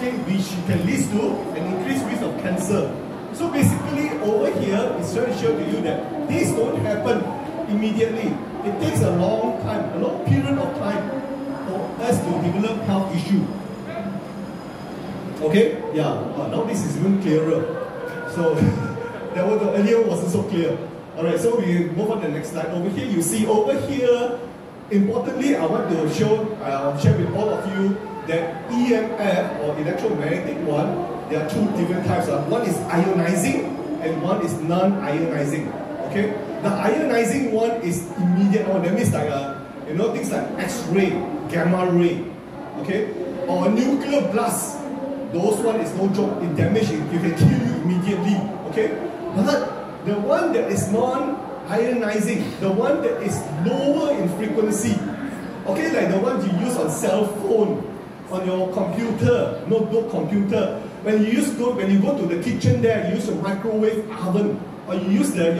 okay, which can lead to an increased risk of cancer. So basically, over here, it's trying to show to you that this don't happen immediately. It takes a long time, a long period of time for us to develop health issue. Okay, yeah, now this is even clearer. So that was, the earlier wasn't so clear. Alright, so we move on to the next slide. Over here, you see over here, importantly, I want to share with all of you that EMF or electromagnetic one, there are two different types. One is ionizing and one is non-ionizing. Okay, the ionizing one is immediate. Oh, that means like you know, things like X-ray, gamma ray, okay, or nuclear blast. Those one is no joke. It damages. It can kill you immediately. Okay, but the one that is non-ionizing, the one that is lower in frequency, okay, like the ones you use on cell phone, on your computer, notebook computer. When you go to the kitchen there, you use a microwave oven, or you use your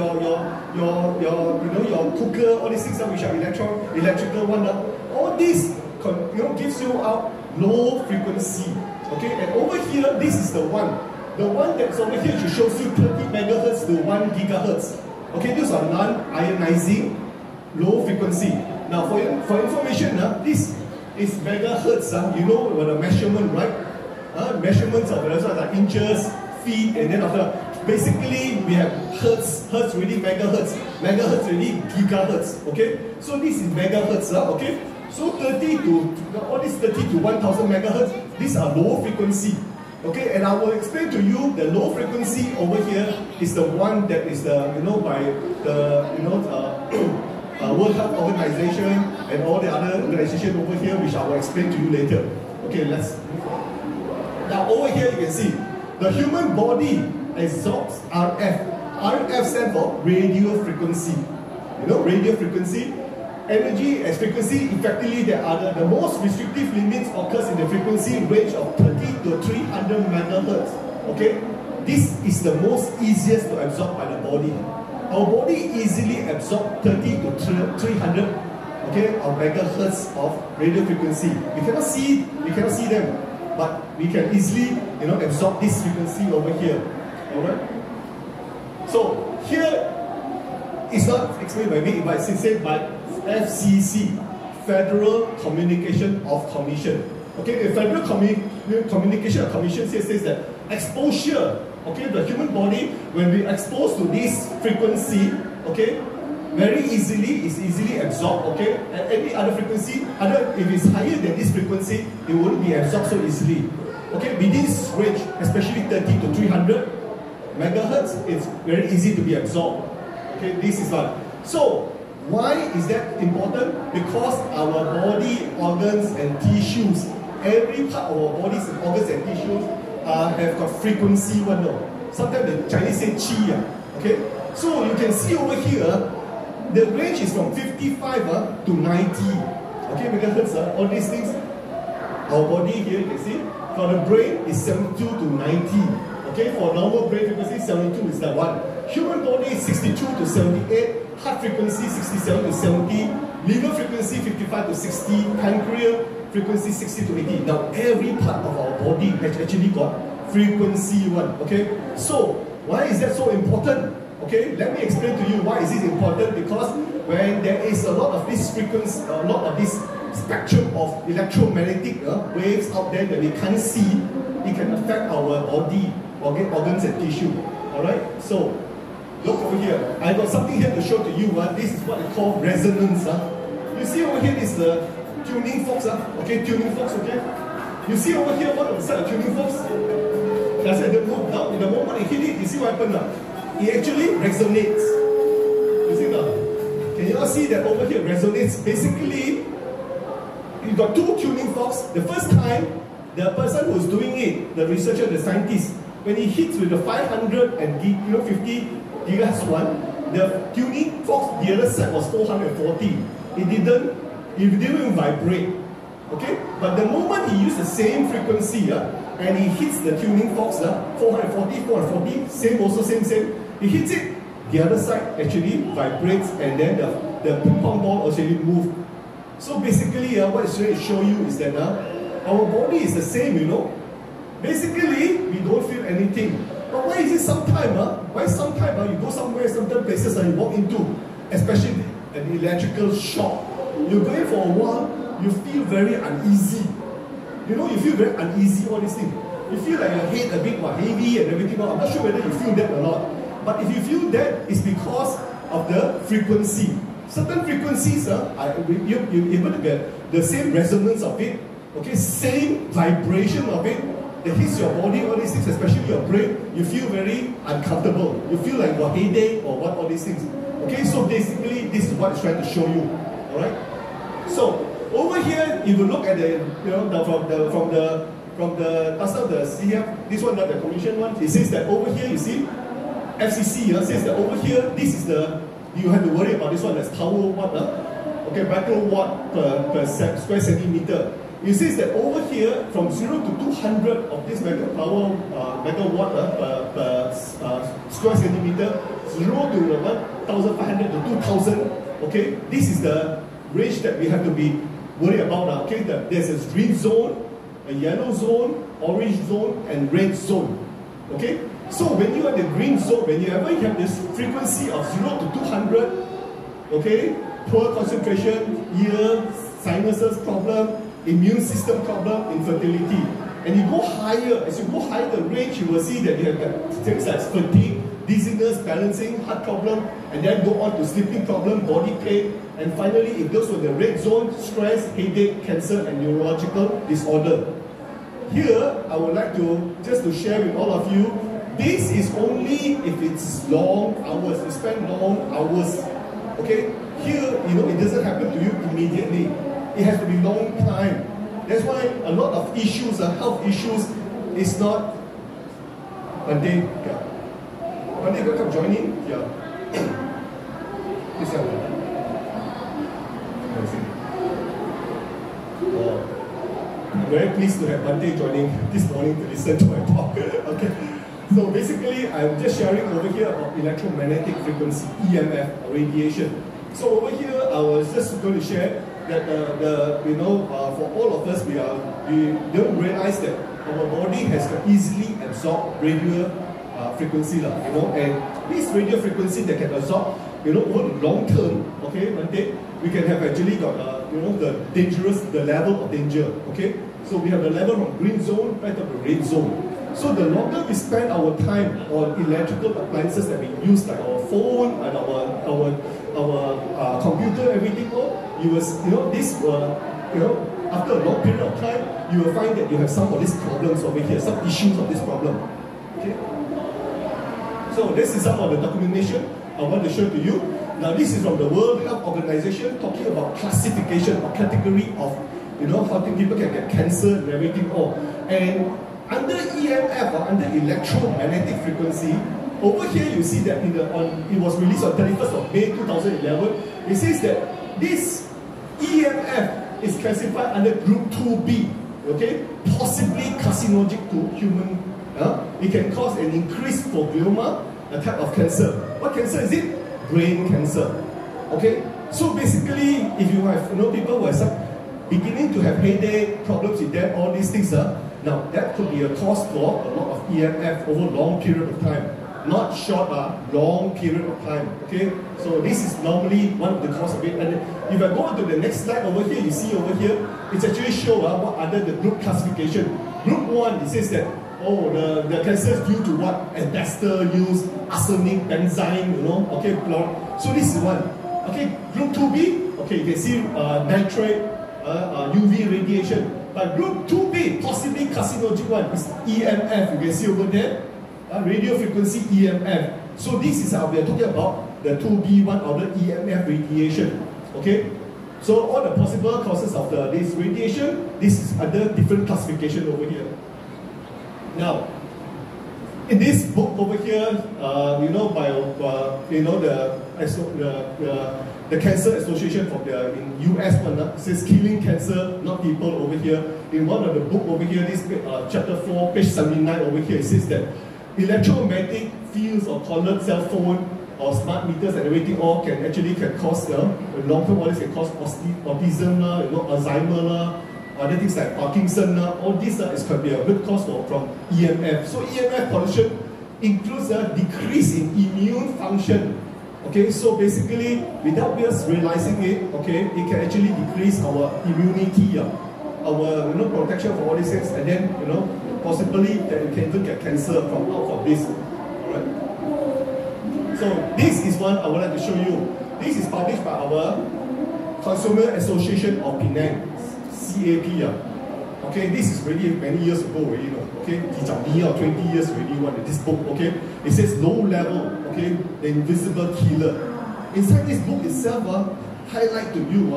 cooker, all these things which are electrical one. All this gives you out low frequency. Okay, and over here, this is the one. The one that's over here shows you 30 megahertz to 1 gigahertz. Okay, these are non-ionizing, low frequency. Now, for information, this is megahertz. You know the measurement, right? Measurements of like inches, feet, and then after. Basically, we have hertz really megahertz, megahertz really gigahertz. Okay, so this is megahertz. Okay, so 30 to all these 30 to 1000 megahertz. These are low frequency. Okay, and I will explain to you the low frequency over here is the one that is by the World Health Organization and all the other organizations over here, which I will explain to you later. Okay, let's move on. Now over here you can see the human body absorbs RF. RF stands for radio frequency. You know, radio frequency. Energy as frequency, effectively there are the most restrictive limits occurs in the frequency range of 30 to 300 megahertz. Okay, this is the most easiest to absorb by the body. Our body easily absorbs 30 to 300 of megahertz of radio frequency. We cannot see them, but we can easily absorb this frequency over here. Alright. So here it's not explained by me, but it's said by FCC, Federal Communication of Commission. Okay, the Federal Communication of Commission says that exposure, okay, the human body, when we expose to this frequency, okay, very easily is easily absorbed. Okay, and any other frequency, if it's higher than this frequency, it won't be absorbed so easily. Okay, within this range, especially 30 to 300 megahertz, it's very easy to be absorbed. Okay, this is one. So why is that important? Because our body, organs and tissues, every part of our bodies, organs and tissues have got frequency one. Sometimes the Chinese say qi. Okay, so you can see over here, the range is from 55 to 90. Okay, megahertz. All these things. Our body here, you can see, for the brain is 72 to 90. Okay, for normal brain frequency, 72 is that one. Human body is 62 to 78. Heart frequency 67 to 70, liver frequency 55 to 60, pancreas frequency 60 to 80. Now every part of our body has actually got frequency one. Okay, so why is that so important? Okay, let me explain to you why is it important. Because when there is a lot of this frequency, a lot of this spectrum of electromagnetic waves out there that we can't see, it can affect our body, organs and tissue. Alright, so look over here. I got something here to show to you. This is what they call resonance. You see over here is the tuning forks. Okay, tuning forks. Okay. You see over here what is the tuning forks? That's at the moment. Now, in the moment it hit it, you see what happened now? It actually resonates. You see now? Can you all see that over here resonates? Basically, you got two tuning forks. The first time, the person who's doing it, the researcher, the scientist, when he hits with the 500 and 50 gigahertz one, the tuning fork, the other side was 440. It didn't even vibrate. Okay? But the moment he used the same frequency and he hits the tuning forks, 440, same, he hits it, the other side actually vibrates and then the ping pong ball actually moves. So basically, what it's trying to show you is that our body is the same, Basically, we don't feel anything. But why is it sometimes? Why sometimes you go somewhere, sometimes places that you walk into, especially an electrical shock. You're going for a while, you feel very uneasy. You know, you feel very uneasy, all these things. You feel like your head a bit heavy and everything. I'm not sure whether you feel that or not. But if you feel that, it's because of the frequency. Certain frequencies, you're able to get the same resonance of it, okay, same vibration of it, that hits your body, all these things, especially your brain, you feel very uncomfortable. You feel like your headache or what, all these things. Okay, so basically, this is what it's trying to show you. Alright? So, over here, if you look at the, you know, from the last time the CF, this one, not the commission one, it says that over here, you see, FCC says that over here, this is the, you have to worry about this one as power watt, okay, microwatt per square centimeter. It says that over here, from 0 to 200 of this megawatt per square centimeter, 0 to 1,500 to 2,000, okay, this is the range that we have to be worried about now. Okay, there's a green zone, a yellow zone, orange zone, and red zone. Okay, so when you are in the green zone, whenever you have this frequency of 0 to 200, okay, poor concentration, ear, sinuses problem, immune system problem, infertility. And you go higher, as you go higher the range, you will see that you have things like fatigue, dizziness, balancing, heart problem, and then go on to sleeping problem, body pain, and finally it goes to the red zone, stress, headache, cancer, and neurological disorder. Here, I would like to, just to share with all of you, this is only if it's long hours, you spend long hours, okay? Here, you know, it doesn't happen to you immediately. It has to be long time. That's why a lot of issues, health issues, is not one day, yeah. One day you come join in, yeah. Please help me. I'm very pleased to have Monday joining this morning to listen to my talk. Okay. So basically, I'm just sharing over here about electromagnetic frequency, EMF, or radiation. So over here, I was just going to share that for all of us, we don't realize that our body has to easily absorb radio frequency, and this radio frequency that can absorb, over the long term, okay, one day we can have actually got the level of danger, okay. So we have the level from green zone right up to red zone. So the longer we spend our time on electrical appliances that we use, like our phone and our computer, everything, after a long period of time, you will find that you have some of these problems over here, some issues of this problem. Okay. So this is some of the documentation I want to show to you. Now this is from the World Health Organization talking about classification or category of, how people can get cancer and everything all. And under EMF or under electromagnetic frequency, over here you see that it was released on 31st of May 2011. It says that this EMF is classified under group 2B, okay? Possibly carcinogenic to human. It can cause an increased for glioma, a type of cancer. What cancer is it? Brain cancer. Okay? So basically, if you have people who are beginning to have headache, problems with them, all these things, now that could be a cause for a lot of EMF over a long period of time. Not short, long period of time. Okay? So this is normally one of the cause of it. And if I go on to the next slide over here, you see over here, it's actually show what under the group classification. Group 1, it says that the cancer is due to what? Asbestos use, arsenic, benzene, okay, chlorine. So this is one. Okay, group 2B, okay, you can see nitrate, UV radiation. But group 2B, possibly carcinogenic one, is EMF. You can see over there, radio frequency EMF. So this is how we are talking about the 2B1 or the EMF radiation. Okay, so all the possible causes of this radiation, this is under different classification over here. Now, in this book over here, the Cancer Association from in US one, it says killing cancer, not people over here. In one of the book over here, this chapter 4, page 79 over here, it says that electromagnetic fields or colored cell phone or smart meters and everything all can cause long-term all this can cause autism, Alzheimer, other things like Parkinson, all this could be a root cause from EMF. So EMF pollution includes a decrease in immune function. Okay, so basically, without us realizing it, okay, it can actually decrease our immunity, our protection for all these things, and then possibly that you can even get cancer from out of this. Alright. So this is one I would like to show you. This is published by our Consumer Association of Penang, CAP. Okay, this is really many years ago already, okay, 20 years already this book, okay. It says low level, okay, the invisible killer. Inside this book itself, highlight to you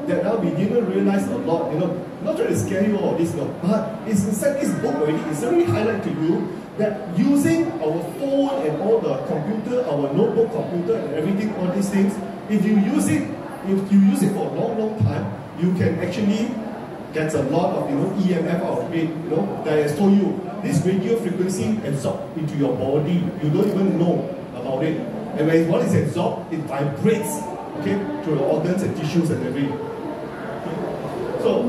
that now we didn't realize a lot, not trying to scare you all this, but it's inside this book already, it's already highlight to you that using our phone and all the computer, our notebook computer and everything, all these things, if you use it for a long time, you can actually get a lot of EMF out of it. That I told you, this radio frequency absorbs into your body. You don't even know about it. And when one is absorbed, it vibrates, okay, to your organs and tissues and everything. Okay. So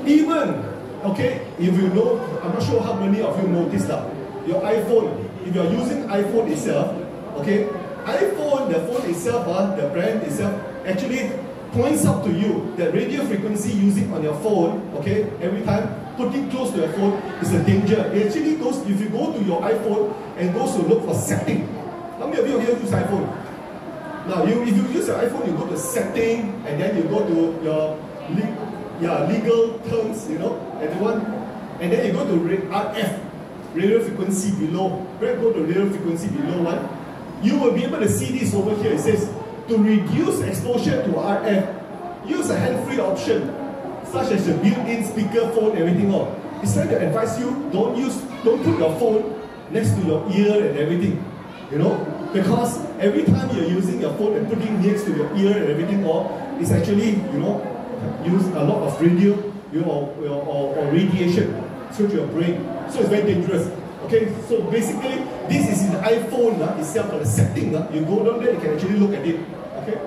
even, okay, if you know, I'm not sure how many of you know this now. Your iPhone, if you are using iPhone itself, okay, iPhone, the phone itself, the brand itself, actually points out to you that radio frequency using on your phone, okay, every time putting close to your phone is a danger. It actually goes, if you go to your iPhone and goes to look for setting. How many of you here use iPhone? Now, if you use your iPhone, you go to setting, and then you go to your legal terms, and then you go to RF, radio frequency below. Go to radio frequency below one. You will be able to see this over here. It says, to reduce exposure to RF, use a hand-free option, such as the built-in speaker, phone, everything all. It's trying to advise you, don't put your phone next to your ear and everything. Because every time you're using your phone and putting next to your ear and everything all, it's actually, use a lot of radio, or radiation to your brain. So it's very dangerous. Okay, so basically, this is in the iPhone itself, the setting. You go down there, you can actually look at it. Okay.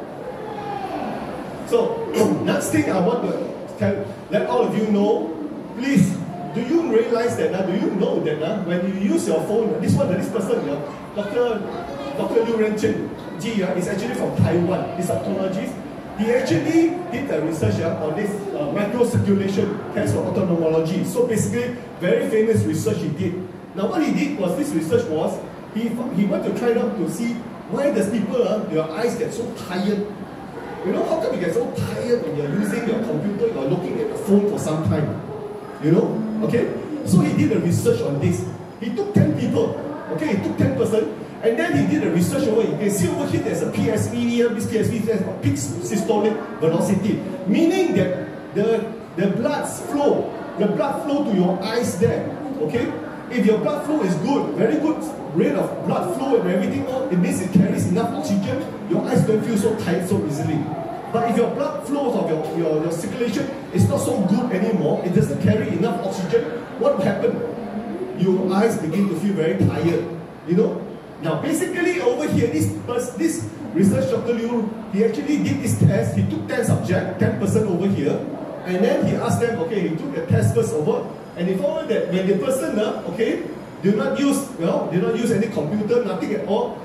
So next thing I want to let all of you know, please, do you realize that? Do you know that when you use your phone, this person, Dr. Liu Renchen Ji is actually from Taiwan. He's a ophthalmologist. He actually did the research on this microcirculation test for ophthalmology. So basically, very famous research he did. Now what he did was, this research was, he wanted to try out to see why does people, your eyes get so tired. How come you get so tired when you're using your computer, you're looking at the phone for some time? Okay? So he did a research on this. He took 10 people, okay, he took 10 person, and then he did a research over here. You can see over here there's a PSV here, this PSV stands for peak systolic velocity, meaning that the blood flow to your eyes there, okay? If your blood flow is good, very good rate of blood flow and everything, it means it carries enough oxygen, your eyes don't feel so tight so easily. But if your blood flow of your circulation is not so good anymore, it doesn't carry enough oxygen, what will happen? Your eyes begin to feel very tired, Now basically over here, this research Dr. Liu, he actually did this test. He took 10 subjects, 10% over here, and then he asked them, okay, he took the test first over, and he found that when the person, okay, do not use any computer, nothing at all.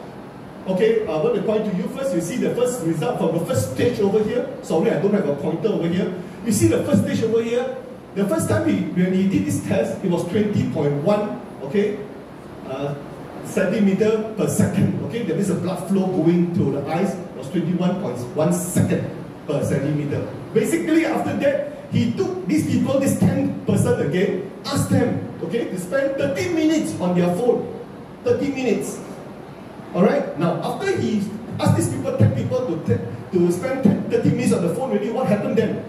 Okay, I want to point to you first. You see the first result from the first stage over here. Sorry, I don't have a pointer over here. You see the first stage over here. The first time when he did this test, it was 20.1, okay, centimeter per second. Okay, that means the blood flow going to the eyes was 21.1 second per centimeter. Basically, after that, he took these people, this 10 person again, asked them, okay, to spend 30 minutes on their phone. 30 minutes. Alright, now after he asked these people, 10 people to spend 30 minutes on the phone already, what happened then?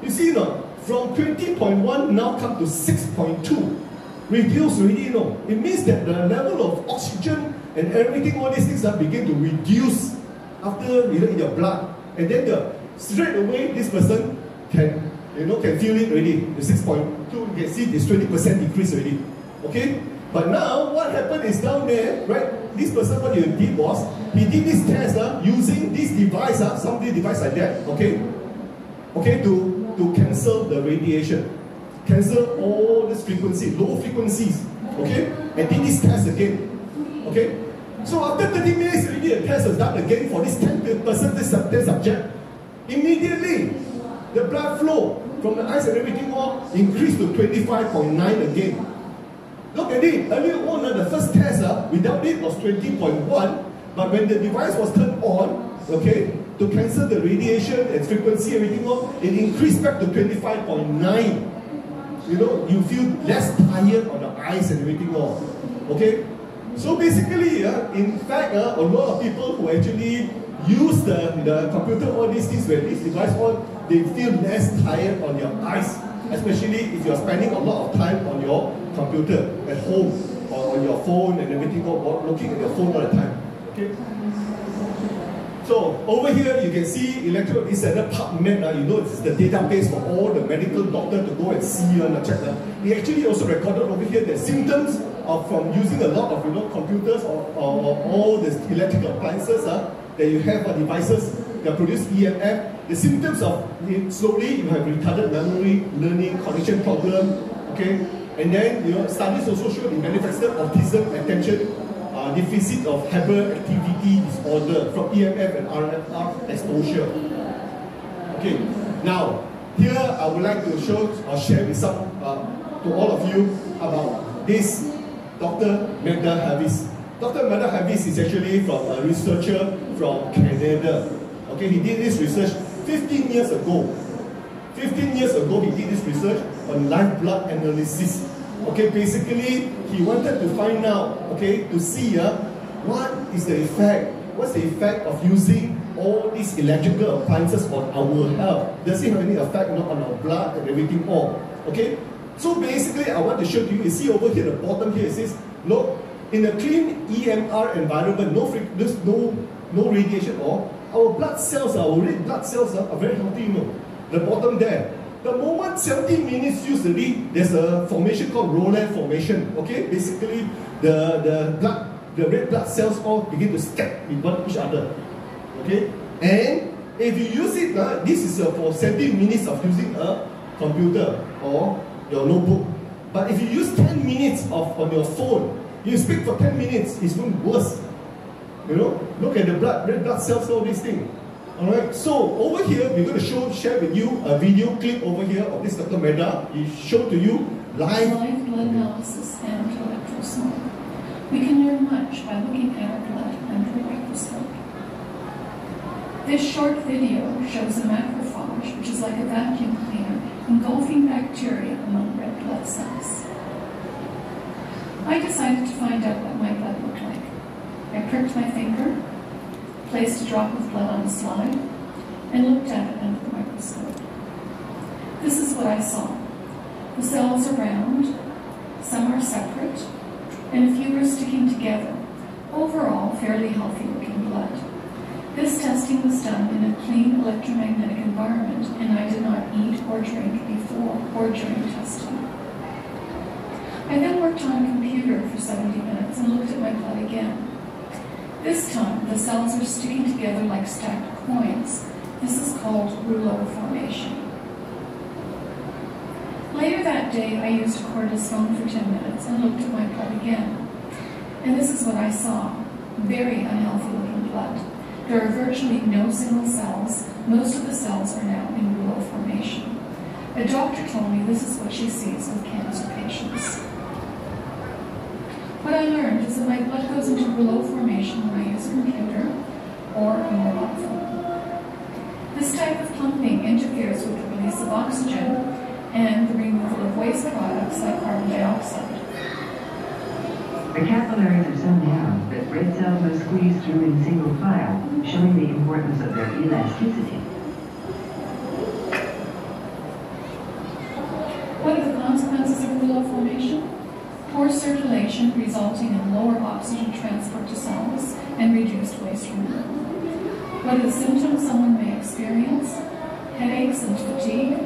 You see, from 20.1 now come to 6.2. Reduced already, It means that the level of oxygen and everything, all these things begin to reduce after, in your blood. And then straight away, this person can feel it already. The 6.2, you can see this 20% decrease already. Okay? But now, what happened is down there, right? This person, what he did was, he did this test using this device, some device like that, okay? Okay, to cancel the radiation. cancel all this frequency, low frequencies, okay? And did this test again, okay? So after 30 minutes, already the test was done again for this 10% this subject. Immediately, the blood flow from the eyes and everything all increased to 25.9 again. Look at it, earlier on, the first test without it was 20.1, but when the device was turned on, okay, to cancel the radiation and frequency, everything all, it increased back to 25.9. You know, you feel less tired on the eyes and everything all, okay? So basically, in fact, a lot of people who actually use the computer, all these things, when this device on, they feel less tired on your eyes, especially if you're spending a lot of time on your computer at home or on your phone and everything, or looking at your phone all the time. Okay. So over here you can see electrode is another PubMed. You know, it's the database for all the medical doctor to go and see and check. They actually also recorded over here the symptoms of from using a lot of computers or all the electrical appliances that you have devices that produce EMF. The symptoms of slowly you have retarded memory, learning, cognition problem, okay, and then studies also show it manifested autism, attention deficit of hyperactivity disorder from EMF and RF exposure. Okay, now here I would like to show or share with some to all of you about this Dr. Meda Harris. Dr. Meda Harris is actually from a researcher from Canada. Okay, he did this research 15 years ago. 15 years ago, he did this research on live blood analysis. Okay, basically, he wanted to find out, okay, to see what is the effect, what's the effect of using all these electrical appliances on our health. Does it have any effect on our blood and everything all? Okay, so basically, I want to show you see over here, the bottom here, it says, look, in a clean EMR environment, there's no radiation or our blood cells, our red blood cells are very healthy, the bottom there. The moment 70 minutes usually, there's a formation called Rowland formation. Okay, basically the red blood cells all begin to stack with each other. Okay, and if you use it, this is for 70 minutes of using a computer or your notebook. But if you use 10 minutes on your phone, you speak for 10 minutes, it's even worse. Look at the red blood cells, all these things. Alright, so over here, we're going to share with you a video clip over here of this Dr. Meda. He showed to you live blood analysis and electrosmog. We can learn much by looking at our blood under a microscope. This short video shows a macrophage, which is like a vacuum cleaner, engulfing bacteria among red blood cells. I decided to find out what my blood looked like. I pricked my finger, placed a drop of blood on a slide, and looked at it under the microscope. This is what I saw. The cells are round, some are separate, and a few are sticking together. Overall, fairly healthy-looking blood. This testing was done in a clean electromagnetic environment, and I did not eat or drink before or during testing. I then worked on a computer for 70 minutes and looked at my blood again. This time, the cells are sticking together like stacked coins. This is called rouleau formation. Later that day, I used a cordless phone for 10 minutes and looked at my blood again. And this is what I saw. Very unhealthy looking blood. There are virtually no single cells. Most of the cells are now in rouleau formation. A doctor told me this is what she sees with cancer patients. What I learned is that my blood goes into rouleau formation when I use a computer or a mobile phone. This type of pumping interferes with the release of oxygen and the removal of waste products like carbon dioxide. The capillaries are so narrow that red cells are squeezed through in single file, showing the importance of their elasticity. What are the consequences of rouleau formation? Poor circulation resulting in lower oxygen transport to cells and reduced waste removal. What are the symptoms someone may experience? Headaches and fatigue,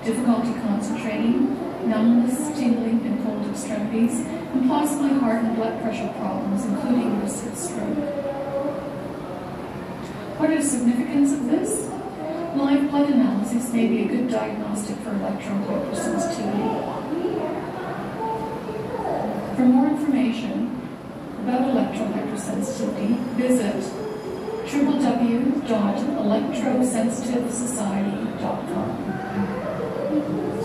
difficulty concentrating, numbness, tingling, and cold extremities, and possibly heart and blood pressure problems, including risk of stroke. What is the significance of this? Live blood analysis may be a good diagnostic for electron microsensitivity. For more information about electrohypersensitivity, visit www.electrosensitivesociety.com.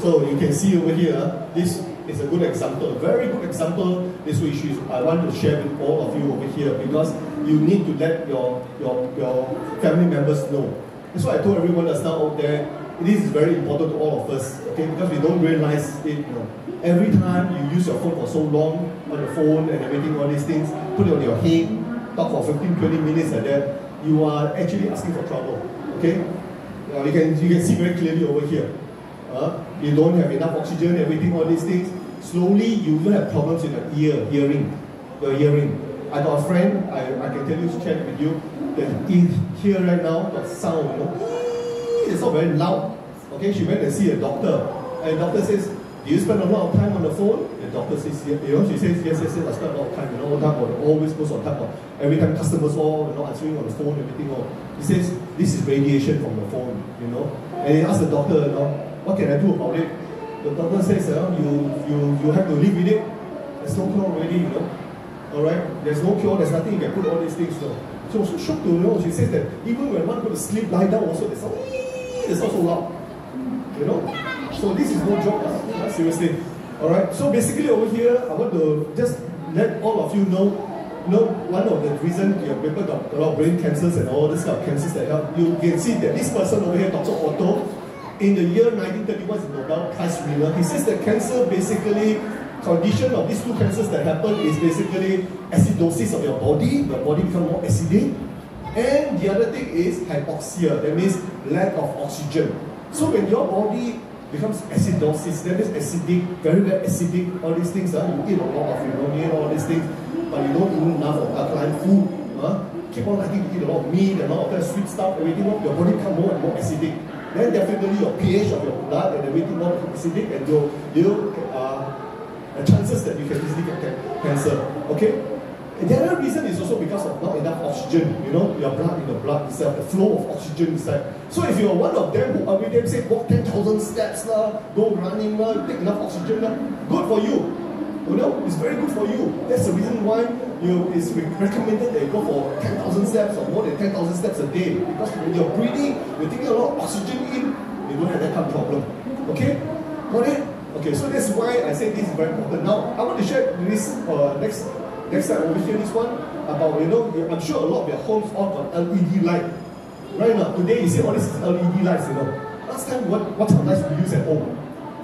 So you can see over here, this is a good example, a very good example. This which I want to share with all of you over here, because you need to let your family members know. That's why I told everyone that's now out there, this is very important to all of us, okay? Because we don't realize it, you know. Every time you use your phone for so long, on the phone and everything, all these things, put it on your head, talk for 15-20 minutes like that, you are actually asking for trouble, okay? You can see very clearly over here. You don't have enough oxygen, everything, all these things. Slowly, you will have problems in your hearing. I got a friend, I can tell you, share with you, that here right now, got sound, you know, it's not very loud. Okay, she went and see a doctor, and the doctor says, do you spend a lot of time on the phone? The doctor says, you know, she says, yes, I spend a lot of time, you know, all the time, always goes on top of, every time customers all, you know, answering on the phone, everything all. He says, this is radiation from the phone, you know. And he asked the doctor, you know, what can I do about it? The doctor says, you have to live with it. There's no cure already, you know. Alright? There's no cure, there's nothing you can put all these things, you know. She was so shocked to know. She says that even when one goes to sleep, lie down also, there's not so loud. You know? So this is no joke, seriously. Alright? So basically over here, I want to just let all of you know, one of the reasons people got a lot of brain cancers and all this kind of cancers that help. You can see that this person over here, Dr. Otto, in the year 1931, is a Nobel Prize winner. He says that cancer basically, condition of these two cancers that happen is basically acidosis of your body becomes more acidic. And the other thing is hypoxia, that means lack of oxygen. So when your body becomes acidosis, that means acidic, very, very acidic, all these things, you eat a lot of pneumonia, all these things, but you don't eat enough of alkaline food, keep on liking to eat a lot of meat and all of that sweet stuff, everything, your body becomes more and more acidic. Then definitely your pH of your blood and everything more acidic, and the chances that you can easily get cancer. Okay? And the other reason is also because of not enough oxygen, you know, your blood in the blood itself, the flow of oxygen inside. So if you're one of them who every day say walk 10,000 steps, go running, take enough oxygen, good for you. You know, it's very good for you. That's the reason why it's recommended that you go for 10,000 steps or more than 10,000 steps a day. Because when you're breathing, you're taking a lot of oxygen in, you don't have that kind of problem. Okay? Got it? Okay, so that's why I say this is very important. Now, I want to share this next slide over here, this one, about, you know, I'm sure a lot of your homes all got LED light. Right now, today you see all these LED lights, you know. Last time, what kind of lights we use at home?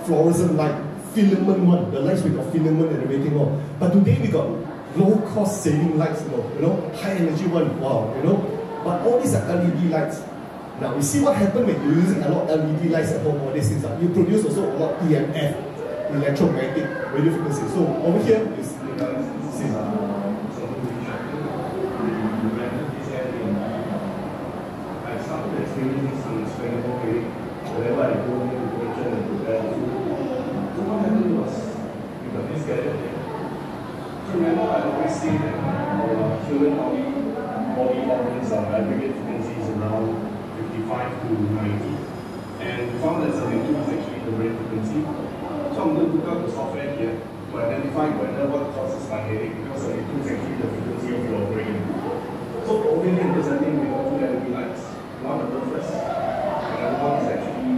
Fluorescent light, filament one, the lights with the filament and everything all. But today we got low cost saving lights, you know, high energy one, wow, you know. But all these are LED lights. Now, you see what happened when you're using a lot of LED lights at home, all these things. You produce also a lot of EMF, electromagnetic radio frequency. So, over here is, see. I started experiencing some unexplainable pain whenever I go into the kitchen and prepare the food. So, what happened was, we got this gadget here. So, remember, I always say that our human body organs are aggregate frequencies around 55 to 90, and we found that 72 is actually the brain frequency. So I'm going to look up the software here to identify whether what causes my headache, because 72 is actually the frequency of your brain. So over here in this, I think we got two LED lights. One above first, and the other one is actually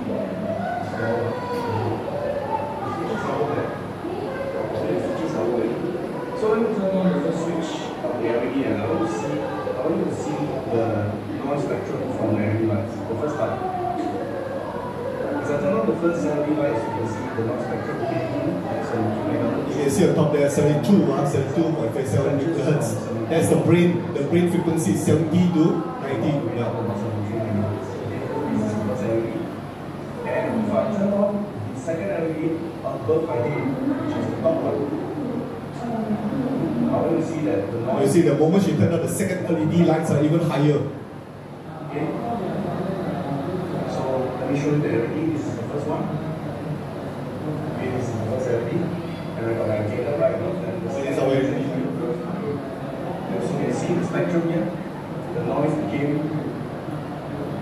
so let me turn on the first switch of the LED, and I want you to see the noise spectrum from the LED lights. The first light. As I turn on the first LED lights, you can see the noise spectrum changing at 72 megahertz. You can see on top there 72.57 megahertz. That's the brain frequency, 70 to 90. Yeah. And if I turn on the second LED above my head, which is the top one, I want to see that the noise. You see, the moment you turn on the second LED lights are even higher. Okay. So let me show you the LED. This is the first one. Okay, this is the first LED. And I got my antenna right now. And the second LED. So you can see the spectrum here. The noise became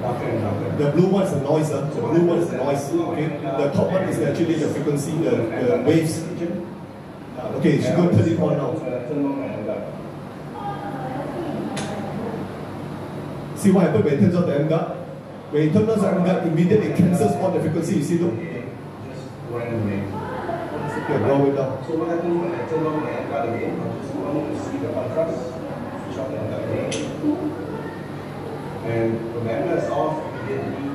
darker and darker. The blue one is the noise. The blue one is the noise. Okay. The top one is actually the frequency, the waves. Okay, so go turn it on now. See what happens when it turns on the M guard? When it turns on the M guard, immediately it cancels all the frequency. You see, look. Just run away. Yeah, roll it down. So what happens when I turn on my M guard again? I just want to see the contrast. Switch off the M guard again. And when the M guard is off, immediately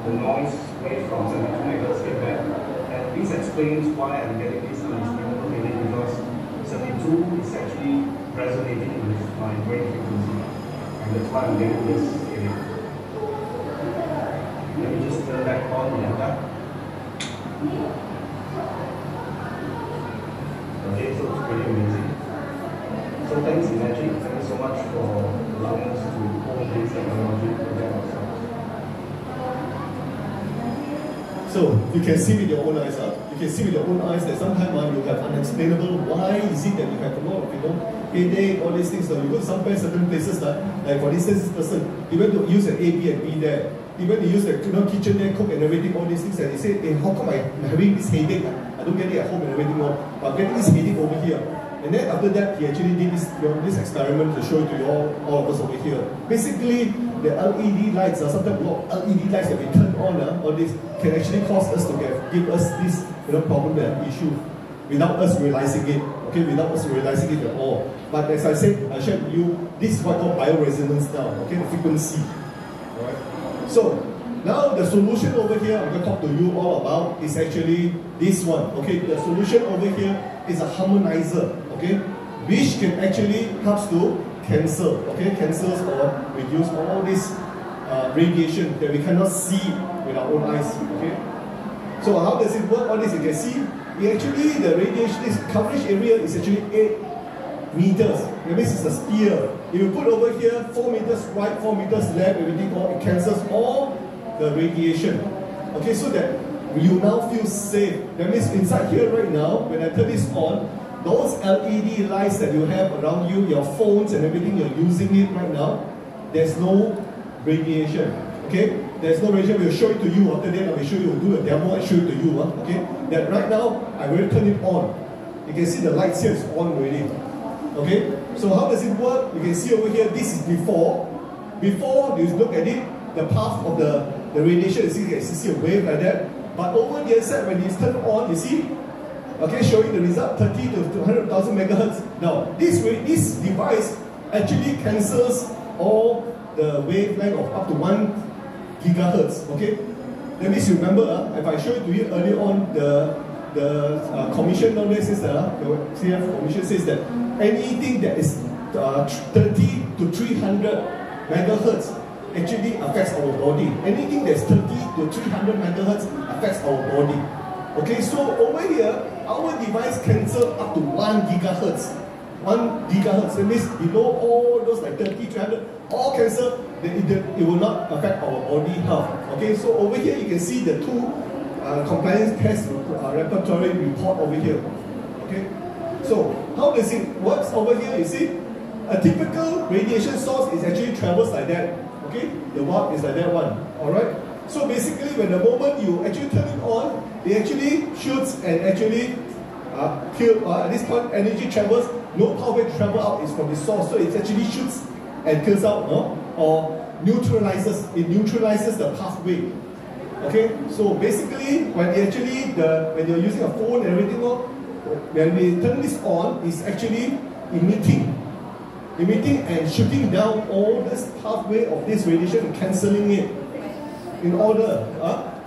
the noise wave from 72 megahertz get back. And this explains why I'm getting this unexplainable feeling, because 72 is actually resonating with my brain frequency. And that's why I'm getting this feeling. Let me just turn back on the M guard. Okay, so it's pretty amazing. So thanks Imagine, thank you so much for allowing us to hold this technology together ourselves. So you can see with your own eyes, you can see with your own eyes that sometimes you have unexplainable. Why is it that you have a lot of headache, all these things? So you go somewhere, certain places, like for instance, this person, he went to use an A, B, and B there. He went to use the kitchen there, cook and everything, all these things, and he said, hey, how come I'm having this headache? I don't get it at home and everything more, but I'm getting this headache over here. And then after that, he actually did this experiment to show it to you all of us over here. Basically, the LED lights, sometimes a lot of LED lights that we turn on, all this can actually cause us to give us this problem and issue without us realizing it. Okay, without us realizing it at all. But as I said, I shared with you, this is what called bioresonance now. Okay, the frequency. All right. So now the solution over here I'm going to talk to you all about is actually this one. Okay, the solution over here is a harmonizer. Okay, which can actually helps to cancel. Okay, cancels or reduce all this radiation that we cannot see with our own eyes. Okay, so how does it work? All this you can see. Actually, the radiation, this coverage area is actually 8 meters. That means it's a sphere. If you put over here 4 meters right, 4 meters left, everything all, it cancels all the radiation. Okay, so that you now feel safe. That means inside here right now, when I turn this on, those LED lights that you have around you, your phones and everything, you're using it right now, there's no radiation. Okay, there's no radiation. We'll show it to you after that. I will show you, do a demo and show it to you. Okay, that right now I will turn it on. You can see the lights here is on already. Okay, so how does it work? You can see over here. This is before. Before you look at it, the path of the radiation. You see a wave like that. But over the other side, when it's turned on, you see. Okay, showing the result 30 to 200,000 megahertz. Now this device actually cancels all the wavelength of up to 1 gigahertz. Okay, that means you remember if I showed it to you earlier on, the commission nowadays says that the CF commission says that anything that is 30 to 300 megahertz actually affects our body. Anything that's 30 to 300 megahertz affects our body. Okay, so over here, our device cancels up to 1 gigahertz. 1 gigahertz, that means below all those like 30, 300, all cancel, it will not affect our body health. Okay, so over here you can see the 2 compliance test repertory report over here. Okay, so how does it work over here? You see, a typical radiation source is actually travels like that. Okay, the one is like that one. Alright, so basically when the moment you actually turn it on, it actually shoots and actually at this point energy travels, no power to travel out is from the source, so it actually shoots and kills out, or neutralizes. It neutralizes the pathway. Okay, so basically when you're using a phone and everything, when we turn this on, it's actually emitting and shooting down all this pathway of this radiation and cancelling it. In order,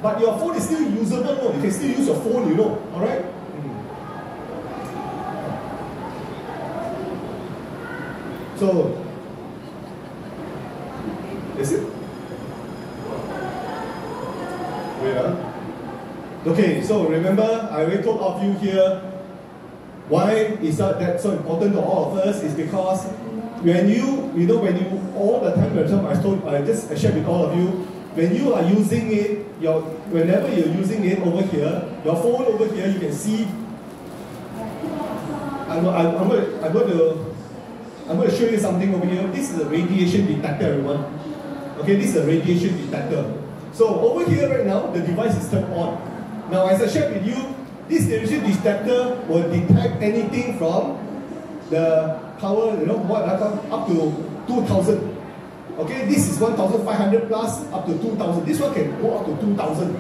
but your phone is still usable. You can still use your phone, all right? So, is it? Wait, okay, so remember, I already told all of you here, why is that so important to all of us is because when you all the time, I shared with all of you, when you are using it, whenever you're using it over here, your phone over here, you can see, I'm going to show you something over here. This is a radiation detector, everyone. Okay, this is a radiation detector. So over here right now, the device is turned on. Now as I shared with you, this emission detector will detect anything from the power, up to 2000. Okay, this is 1500 plus up to 2000. This one can go up to 2000.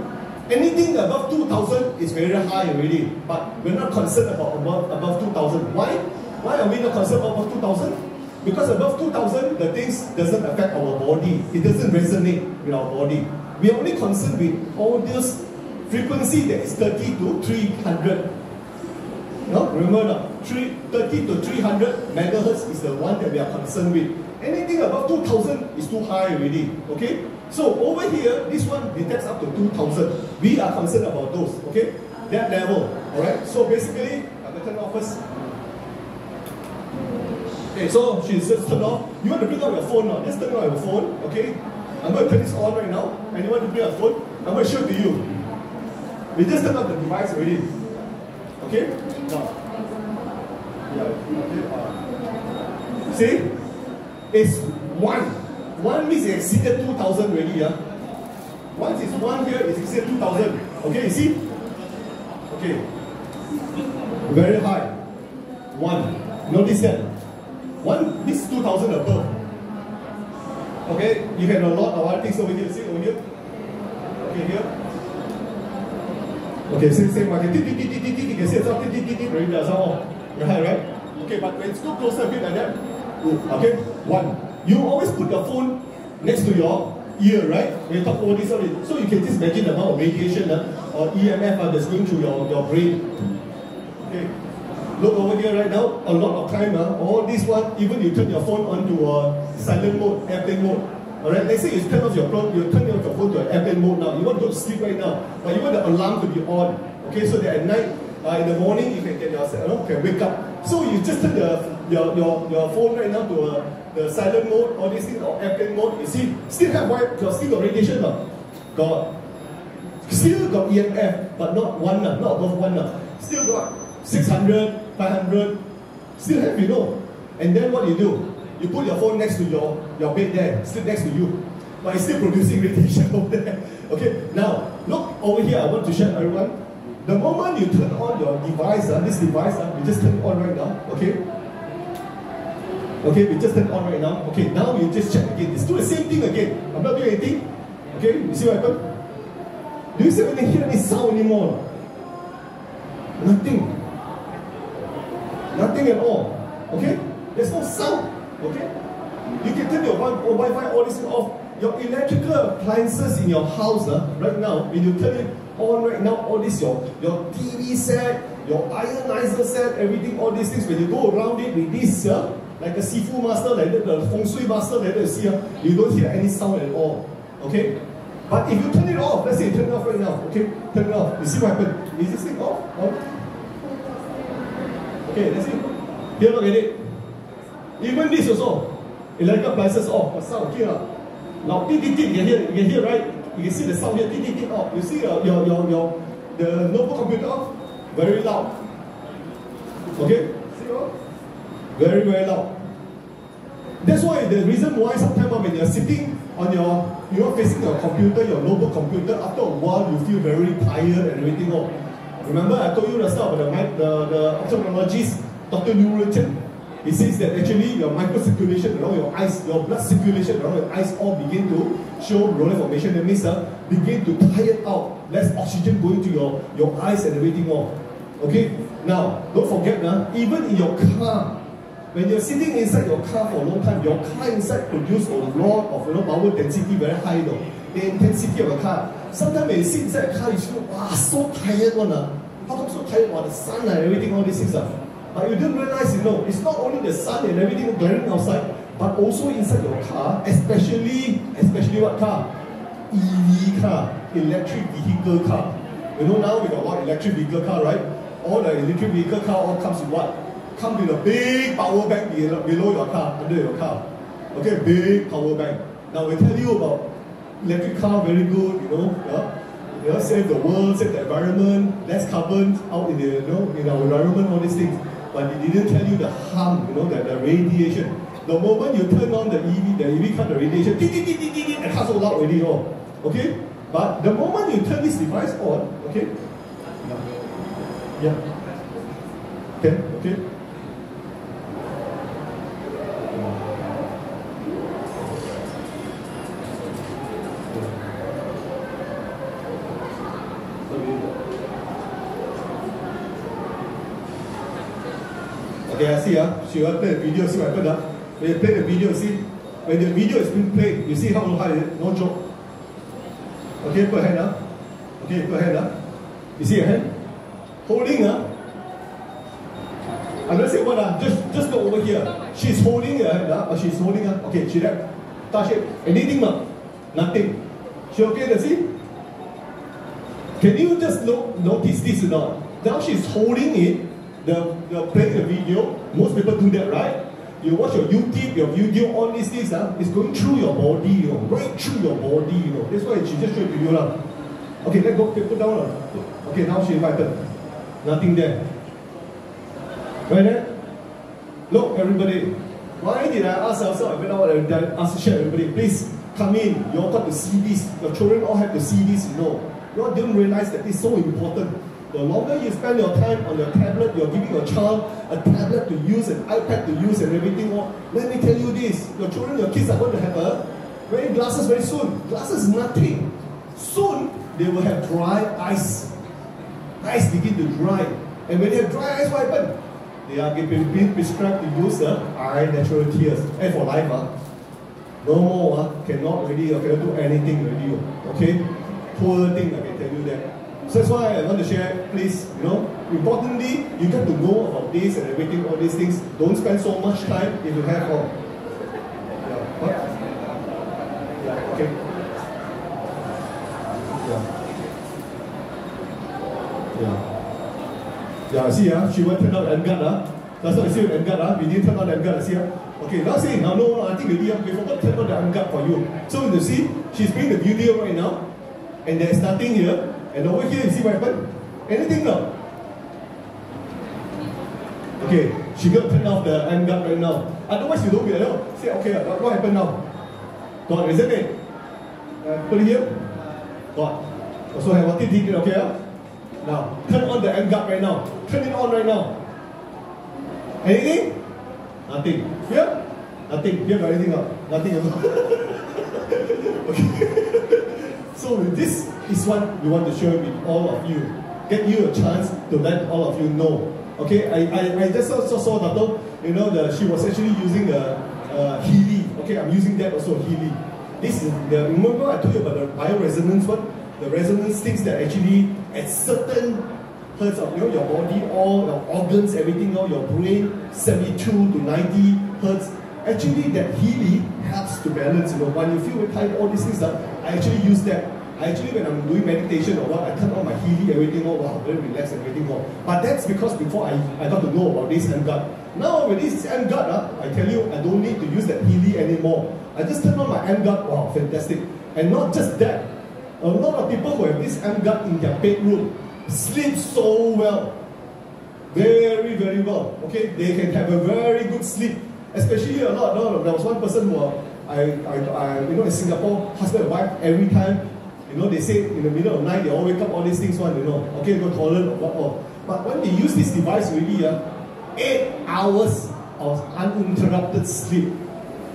Anything above 2000 is very high already, but we're not concerned about above 2000. Why? Why are we not concerned above 2000? Because above 2000, the things doesn't affect our body. It doesn't resonate with our body. We are only concerned with all this frequency that is 30 to 300. No? Remember, 30 to 300 megahertz is the one that we are concerned with. Anything above 2000 is too high already. Okay? So over here, this one detects up to 2000. We are concerned about those. Okay? That level. Alright? So basically, I'm going to turn off first. Okay, so she's just turned off. You want to bring out your phone now? Just turn on your phone. Okay? I'm going to turn this on right now. And you want to bring out your phone? I'm going to show it to you. We just turned off the device already. Okay? Now. Yeah. Okay. See? It's 1. 1 means it exceeded 2000 already. Yeah? Once it's 1 here, it's exceeded 2000. Okay, you see? Okay. Very high. 1. Notice that. 1, this is 2000 above. Okay, you can have a lot of other things over here. See over here? Okay, here. Okay, same market. You can see it's up, right? Okay, but when it's too closer a bit like that, okay, 1. You always put your phone next to your ear, right? When you talk over this, so you can just imagine the amount of radiation or EMF that's going through your brain. Okay, look over here right now. A lot of time, all this one, even you turn your phone onto silent mode, airplane mode. Alright, let's say you turn off your phone, to airplane mode now. You want to go to sleep right now, but you want the alarm to be on. Okay, so that at night, in the morning, you can get yourself, can wake up. So you just turn your phone right now to the silent mode, all these things, or airplane mode. You see, still have still got radiation, still got EMF, but not 1, not above 1. Still got 600, 500, still have, And then what you you put your phone next to your bed there, sleep next to you, but it's still producing radiation over there. Okay, now look over here. I want to share everyone. The moment you turn on your device, this device, we just turn it on right now. Okay. Okay, we just turn it on right now. Okay, now you just check again. Let's do the same thing again. I'm not doing anything. Okay, you see what happened? Do you hear any sound anymore? Nothing. Nothing at all. Okay? There's no sound. Okay? You can turn your Wi-Fi, all this off. Your electrical appliances in your house, right now, when you turn it on right now, all this, your TV set, your ionizer set, everything, all these things, when you go around it with this, like a Sifu master, like that, the Feng Shui master, like that, you see, you don't hear any sound at all. Okay? But if you turn it off, let's say you turn it off right now, okay? Turn it off. You see what happened? Is this thing off? Okay, let's see. Here, look at it. Even this also. Electrical appliances off. Sound here. Now, you can hear, right? You can see the sound here. Off. You see the notebook computer off? Very loud. Okay? See off? Very, very loud. That's why the reason why sometimes when you're sitting on you're facing your computer, your notebook computer, after a while you feel very tired and everything off. Remember I told you the stuff about the ophthalmologist, Dr. Newton. He says that actually your microcirculation around your eyes, your blood circulation around your eyes all begin to show rolling formation. That means begin to tire out, less oxygen going to your eyes and everything off. Okay? Now, don't forget even in your car, when you're sitting inside your car for a long time, your car inside produces a lot of power density very high though. The intensity of a car. Sometimes when you sit inside a car, you feel, wow, so tired one. How come so tired? Wow, the sun and everything, all these things. But you didn't realize, it's not only the sun and everything glaring outside, but also inside your car, especially what car? EV car, electric vehicle car. Now we got what? Electric vehicle car, right? All the electric vehicle car all comes with what? Come with a big power bank below your car, under your car. Okay, big power bank. Now we tell you about electric car, very good, save the world, save the environment, less carbon out in the in our environment, all these things. But it didn't tell you the harm, the radiation. The moment you turn on the EV car, the radiation, the car so loud already, okay? But the moment you turn this device on, okay? Yeah. Okay, okay. Okay, I see, she will play the video, see what happened. When you play the video, see, when the video is being played, you see how high it is, no joke. Okay, put a hand. Okay, put a hand. You see a hand? Holding, I'm not saying what, just look over here. She's holding her hand, or she's holding her. Okay, she left. Touch it. Anything, nothing. She okay to see? Can you just notice this or not? Now she's holding it. They're playing the video. Most people do that, right? You watch your YouTube, your video, all these things, it's going through your body, right through your body, That's why she just showed it to you. Okay, let's go, put down. Okay, now she invited. Nothing there. Right there? Look, everybody. Why did I ask also? I went out and asked to share everybody, please come in. You all got to see this. Your children all have to see this, You all didn't realize that it's so important. The longer you spend your time on your tablet, you're giving your child a tablet to use, an iPad to use and everything. Let me tell you this, your children, your kids are going to have wearing glasses very soon. Glasses is nothing. Soon, they will have dry eyes. Eyes begin to dry. And when they have dry eyes, what happens? They are being prescribed to use the eye natural tears. And for life, no more, cannot really, cannot do anything already. Okay? Poor thing, I can tell you that. So that's why I want to share, please, importantly, you get to know about this and everything, all these things. Don't spend so much time if you have all. Yeah, what? Yeah, okay. Yeah, see, she won't turn out the end guard. That's what I see with end guard. We didn't turn out the end guard, see. Okay, now see, no, I think we forgot to turn out the end guard for you. So you see, she's playing the video right now, and there's nothing here. And over here, you see what happened? Anything now? Okay, she got to turn off the end guard right now. Otherwise, you don't get it. Say, okay, what happened now? God, isn't it? Put it here. God. Also have what TTDI, okay? Now, turn on the end guard right now. Turn it on right now. Anything? Nothing. Here? Nothing. Here got anything up? Nothing. Okay. So this is what we want to share with all of you. Get you a chance to let all of you know. Okay, I just saw that she was actually using a Healy. Okay, I'm using that also, Healy. This is remember I told you about the bioresonance one? The resonance things that actually at certain hertz of your body, all your organs, everything, your brain, 72 to 90 hertz. Actually, that Healy helps to balance. When you feel tired, all these things, I actually use that. When I'm doing meditation or what, I turn on my Healy, everything, wow, very relaxed, everything. But that's because before I got to know about this hand guard. Now, with this hand guard, I tell you, I don't need to use that Healy anymore. I just turn on my hand guard, wow, fantastic. And not just that, a lot of people who have this hand guard in their bedroom sleep so well. Very, very well. Okay, they can have a very good sleep. Especially there was one person who in Singapore, husband and wife, every time, they say in the middle of the night, they all wake up, all these things, okay, go toilet or what. But when they use this device really, 8 hours of uninterrupted sleep.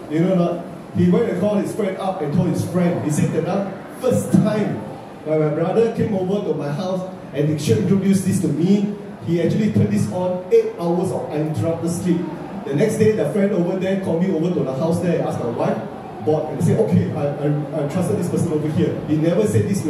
He went and called his friend up and told his friend. He said that first time when my brother came over to my house and he introduced this to me, he actually turned this on, 8 hours of uninterrupted sleep. The next day, the friend over there called me over to the house there and asked my wife, bought, and said, okay, I trusted this person over here. He never said this,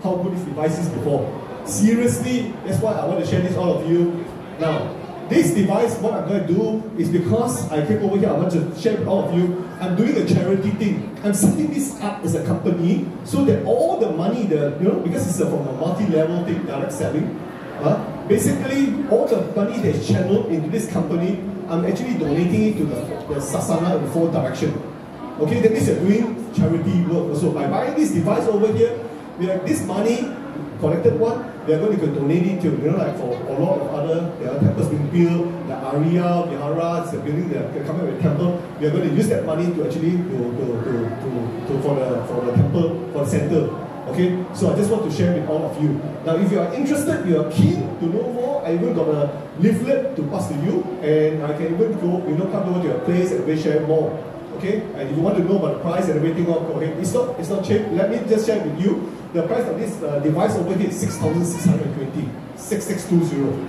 how good this device is before. Seriously, that's why I want to share this all of you. Now, this device, what I'm going to do is because I came over here, I want to share with all of you, I'm doing a charity thing. I'm setting this up as a company so that all the money, because it's from a multi-level thing, direct selling, basically all the money that's channeled into this company, I'm actually donating it to the Sasana in 4 direction. Okay, that means you're doing charity work also. By buying this device over here, we have this money, collected one, we are going to donate it to, like for a lot of other temples being built, the Ariya, Vihara, the building, they're coming with a temple. We are going to use that money to actually for the temple, for the center. Okay, so I just want to share with all of you. Now, if you are interested, you are keen to know more, I even got a leaflet to pass to you, and I can even go, come over to your place and we share more. Okay, and if you want to know about the price and everything, go ahead. It's not cheap. Let me just share with you. The price of this device over here is 6,620, 6620.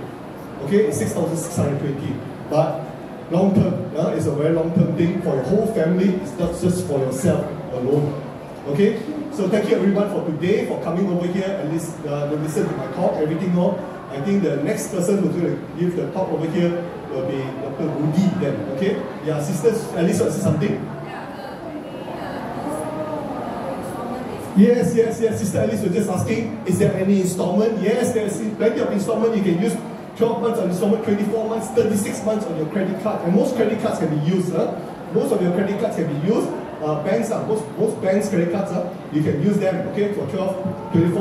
Okay, it's 6,620. But long term, it's a very long term thing for your whole family. It's not just for yourself alone. Okay, so thank you everyone for today, for coming over here and listen to my talk, everything all. I think the next person who's going to give the talk over here will be Dr. Rudy then. Okay, yeah, sisters, Alice wants to say something. Yes, Sister Alice was just asking, is there any installment? Yes, there's plenty of installment. You can use 12 months on installment, 24 months, 36 months on your credit card. And most credit cards can be used. Most of your credit cards can be used. Banks, most banks' credit cards, you can use them, okay, for 12, 24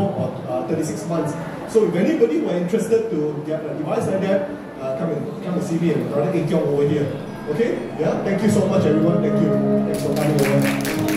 or 36 months. So if anybody who are interested to get a device like that, come and see me and Brother Keong over here. Okay? Yeah? Thank you so much everyone. Thank you. Thanks for coming over.